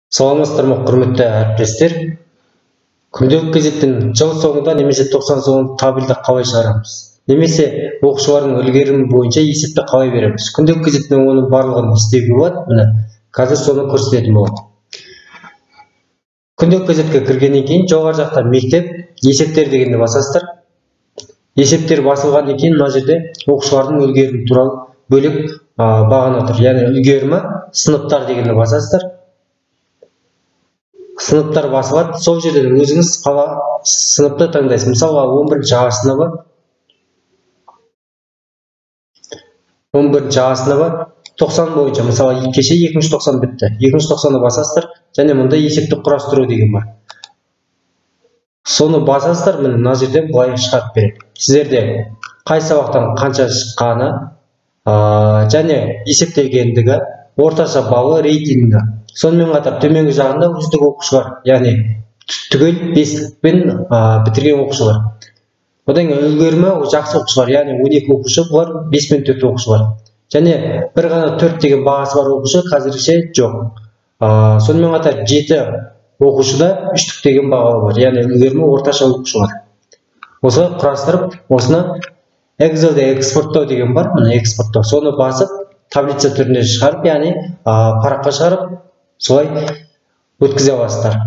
Саламатсыздар ма, құрметті әріптестер. Күнделік газеттің жыл соңында немесе 90 соңында табельді қалай шығарамыз? Немесе оқушылардың үлгерімі бойынша есепті қалай береміз? Күнделік газеттің оның барлығын істеуге болады. Міне, қазір соны көрсететін боламын. Күнделік газетке кіргеннен кейін жоғары жақта мектеп, есептер дегенді басасыздар. Есептер басылғаннан кейін мына жерде оқушылардың үлгерімі туралы бөлек бағана тұр. Яғни үлгерімі, сыныптар дегенді басасыздар. Сыныптар басылады. Сол жерден өзіңіз сыныпты таңдайсыз. Мысалы, 11-ші А сыныбы. 11-ші А сыныбы 90 бойынша. Мысалы, кеше 2-ші 90 бітті. 2-ші 90-ды басасыздар, және мұнда есепті құрастыру деген бар. Соны басасыздар, мына жерден былай шығарып береді. Сіздерде қай сабақтан қанша шыққаны, және есептелгендігі, орташа балы, рейтингі. Сонымен қатар төменгі жағында үздік оқушылар, яғни түгел 5-пен бітірген оқушылар. Одан үлгерімі жақсы оқушылар, яғни 12 оқушы, бұлар 5-пен 4 оқушылар. Және бір ғана 4 деген бағасы бар оқушы қазірше жоқ. Сонымен қатар 7 оқушыда 3 деген бағалы бар, яғни үлгерімі орташа оқушылар. Осылай құрастырып, осыны Excel'де экспорттау деген бар, мына экспорттау. Соны басып, таблица түрінде шығарып, яғни параққа шығарып, солай өткізе аласыздар.